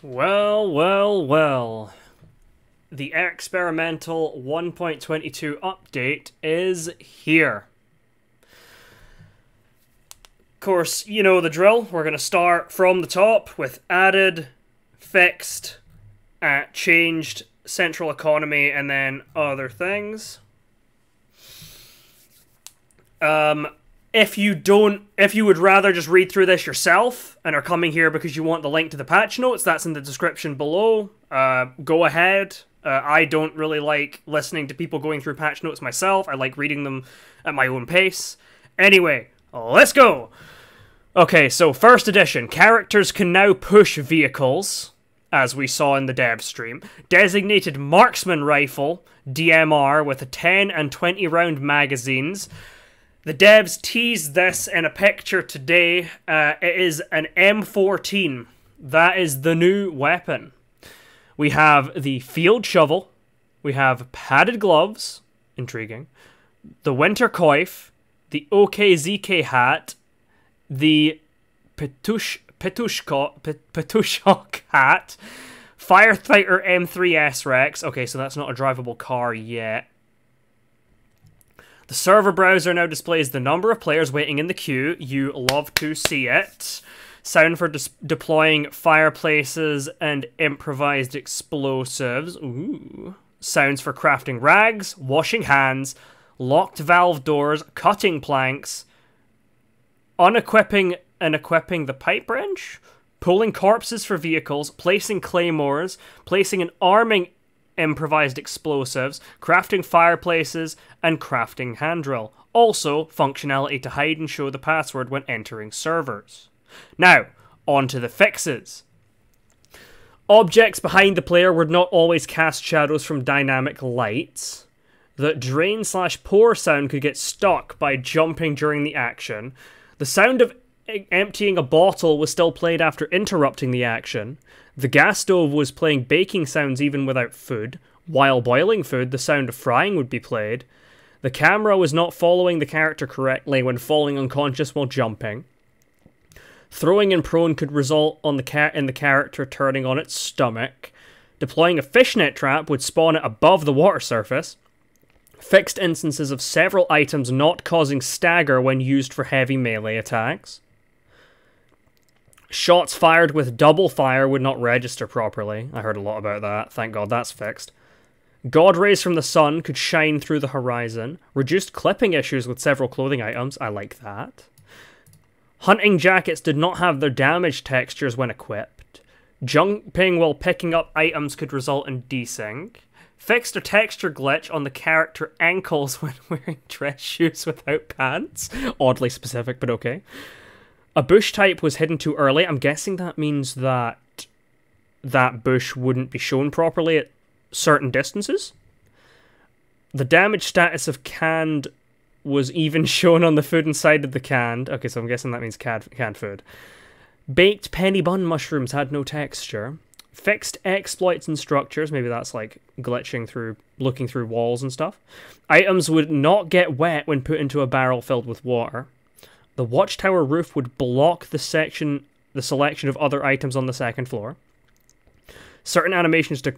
Well, well, well. The experimental 1.22 update is here. Of course, you know the drill. We're going to start from the top with added, fixed, changed central economy, and then other things. If you would rather just read through this yourself and are coming here because you want the link to the patch notes, that's in the description below. Go ahead. I don't really like listening to people going through patch notes myself. I like reading them at my own pace. Anyway, let's go! Okay, so first edition. Characters can now push vehicles, as we saw in the dev stream. Designated marksman rifle, DMR, with a 10 and 20 round magazines. The devs teased this in a picture today. It is an M14. That is the new weapon. We have the field shovel. We have padded gloves. Intriguing. The winter coif. The OKZK hat. The Petushok hat. Firefighter M3S Rex. Okay, so that's not a drivable car yet. The server browser now displays the number of players waiting in the queue. You love to see it. Sound for deploying fireplaces and improvised explosives. Ooh. Sounds for crafting rags, washing hands, locked valve doors, cutting planks, unequipping and equipping the pipe wrench, pulling corpses for vehicles, placing claymores, placing and arming improvised explosives, crafting fireplaces, and crafting hand drill. Also, functionality to hide and show the password when entering servers. Now, on to the fixes. Objects behind the player would not always cast shadows from dynamic lights. The drain/pour sound could get stuck by jumping during the action. The sound of emptying a bottle was still played after interrupting the action. The gas stove was playing baking sounds even without food. While boiling food, the sound of frying would be played. The camera was not following the character correctly when falling unconscious while jumping. Throwing in prone could result in the character turning on its stomach. Deploying a fishnet trap would spawn it above the water surface. Fixed instances of several items not causing stagger when used for heavy melee attacks. Shots fired with double fire would not register properly. I heard a lot about that. Thank God that's fixed. God rays from the sun could shine through the horizon. Reduced clipping issues with several clothing items. I like that. Hunting jackets did not have their damage textures when equipped. Jumping while picking up items could result in desync. Fixed a texture glitch on the character ankles when wearing dress shoes without pants. Oddly specific, but okay. A bush type was hidden too early. I'm guessing that means that that bush wouldn't be shown properly at certain distances. The damage status of canned was even shown on the food inside of the canned. Okay, so I'm guessing that means canned food. Baked penny bun mushrooms had no texture. Fixed exploits and structures. Maybe that's like glitching through, looking through walls and stuff. Items would not get wet when put into a barrel filled with water. The watchtower roof would block the selection of other items on the second floor. Certain animations to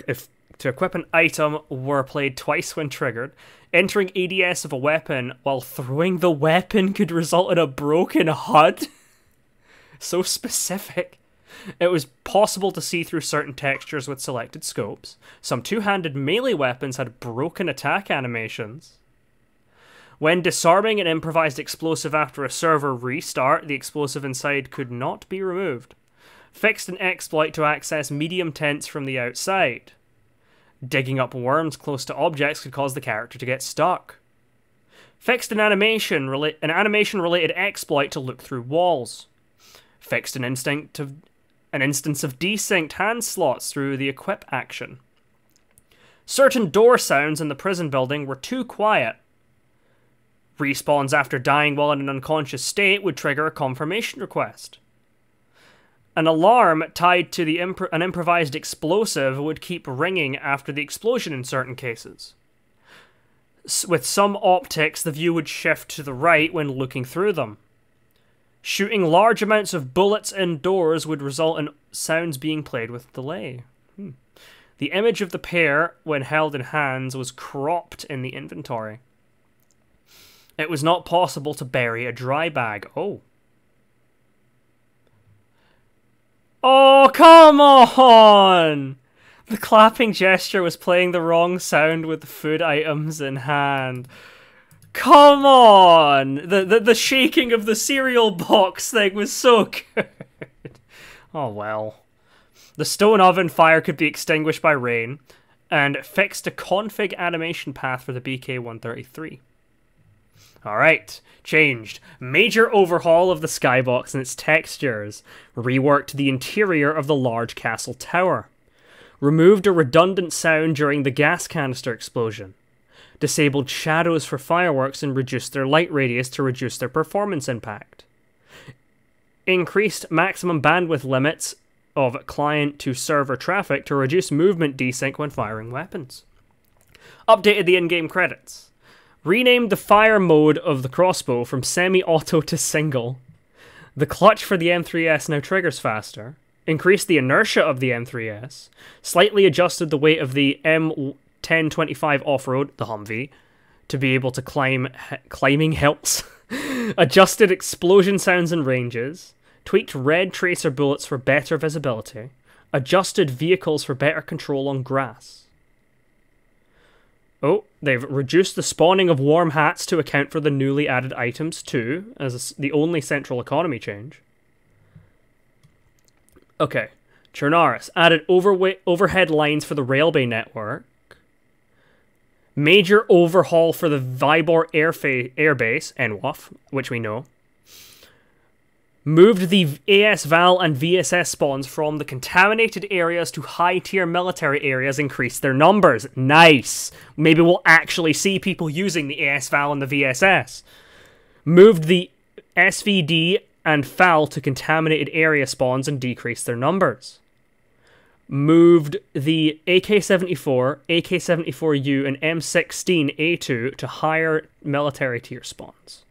equip an item were played twice when triggered. Entering ADS of a weapon while throwing the weapon could result in a broken HUD. So specific. It was possible to see through certain textures with selected scopes. Some two-handed melee weapons had broken attack animations. When disarming an improvised explosive after a server restart, the explosive inside could not be removed. Fixed an exploit to access medium tents from the outside. Digging up worms close to objects could cause the character to get stuck. Fixed an animation-related exploit to look through walls. Fixed an instance of desynced hand slots through the equip action. Certain door sounds in the prison building were too quiet. Respawns after dying while in an unconscious state would trigger a confirmation request. An alarm tied to an improvised explosive would keep ringing after the explosion in certain cases. With some optics, the view would shift to the right when looking through them. Shooting large amounts of bullets indoors would result in sounds being played with delay. The image of the pair, when held in hands, was cropped in the inventory. It was not possible to bury a dry bag. Oh. Oh, come on! The clapping gesture was playing the wrong sound with the food items in hand. Come on! The shaking of the cereal box thing was so good. Oh, well. The stone oven fire could be extinguished by rain, and fixed a config animation path for the BK-133. Alright, changed. Major overhaul of the skybox and its textures. Reworked the interior of the large castle tower. Removed a redundant sound during the gas canister explosion. Disabled shadows for fireworks and reduced their light radius to reduce their performance impact. Increased maximum bandwidth limits of client to server traffic to reduce movement desync when firing weapons. Updated the in-game credits. Renamed the fire mode of the crossbow from semi-auto to single. The clutch for the M3S now triggers faster. Increased the inertia of the M3S. Slightly adjusted the weight of the M1025 off-road, the Humvee, to be able to climbing hills. Adjusted explosion sounds and ranges. Tweaked red tracer bullets for better visibility. Adjusted vehicles for better control on grass. Oh, they've reduced the spawning of warm hats to account for the newly added items too, as the only central economy change. Okay, Chernarus added overhead lines for the railway network. Major overhaul for the Vybor airbase, NWAF, which we know. Moved the AS-Val and VSS spawns from the contaminated areas to high-tier military areas, increased their numbers. Nice! Maybe we'll actually see people using the AS-Val and the VSS. Moved the SVD and FAL to contaminated area spawns and decreased their numbers. Moved the AK-74, AK-74U, and M16A2 to higher military tier spawns.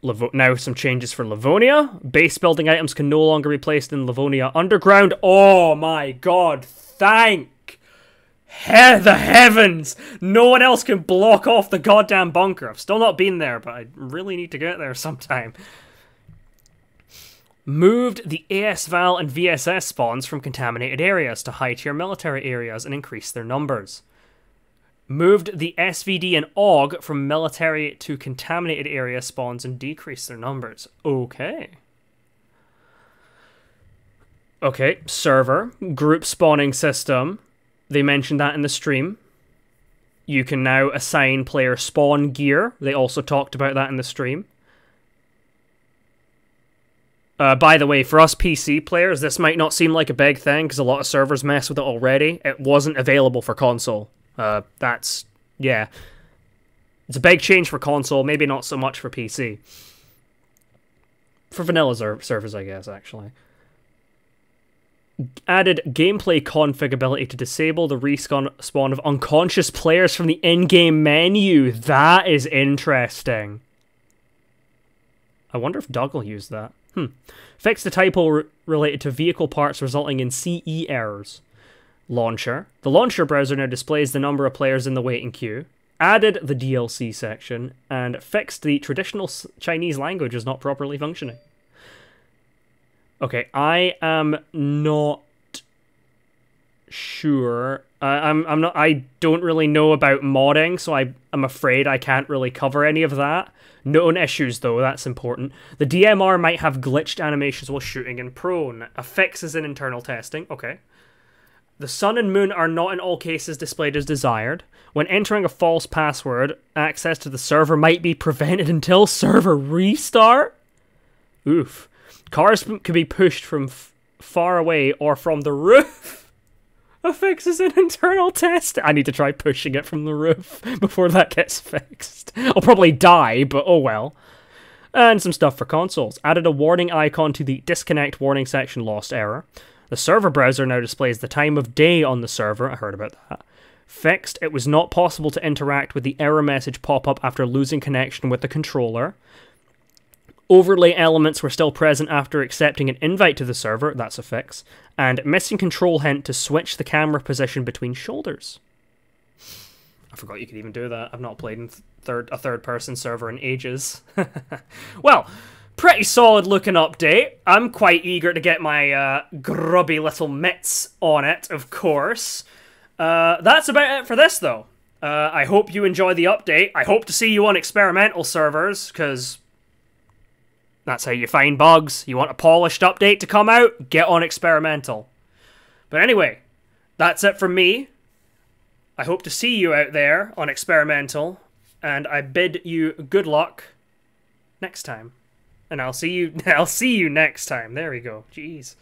Now some changes for Livonia. Base building items can no longer be placed in Livonia Underground. Oh my god, thank the heavens! No one else can block off the goddamn bunker. I've still not been there, but I really need to get there sometime. Moved the AS-Val and VSS spawns from contaminated areas to high-tier military areas and increased their numbers. Moved the SVD and AUG from military to contaminated area spawns and decreased their numbers. Okay. Okay, server, group spawning system. They mentioned that in the stream. You can now assign player spawn gear. They also talked about that in the stream. By the way, for us PC players, this might not seem like a big thing because a lot of servers mess with it already. It wasn't available for console. Yeah. It's a big change for console, maybe not so much for PC. For vanilla servers, I guess, actually. Added gameplay config ability to disable the respawn of unconscious players from the in-game menu. That is interesting. I wonder if Doug will use that. Fixed the typo related to vehicle parts resulting in CE errors. Launcher. The launcher browser now displays the number of players in the waiting queue. Added the DLC section, and fixed the traditional Chinese language is not properly functioning. Okay, I am not sure. I don't really know about modding, so I'm afraid I can't really cover any of that. Known issues, though, that's important. The DMR might have glitched animations while shooting in prone. A fix is in internal testing. Okay. The sun and moon are not in all cases displayed as desired. When entering a false password, access to the server might be prevented until server restart? Oof. Cars can be pushed from far away or from the roof. A fix is in internal test. I need to try pushing it from the roof before that gets fixed. I'll probably die, but oh well. And some stuff for consoles. Added a warning icon to the disconnect warning section, lost error. The server browser now displays the time of day on the server. I heard about that. Fixed. It was not possible to interact with the error message pop up after losing connection with the controller. Overlay elements were still present after accepting an invite to the server, that's a fix, and missing control hint to switch the camera position between shoulders. I forgot you could even do that. I've not played in a third-person server in ages. Well, pretty solid looking update. I'm quite eager to get my grubby little mitts on it, of course. That's about it for this, though. I hope you enjoy the update. I hope to see you on experimental servers, because that's how you find bugs. You want a polished update to come out? Get on experimental. But anyway, that's it from me. I hope to see you out there on experimental, and I bid you good luck next time. And I'll see you next time. There we go. Jeez.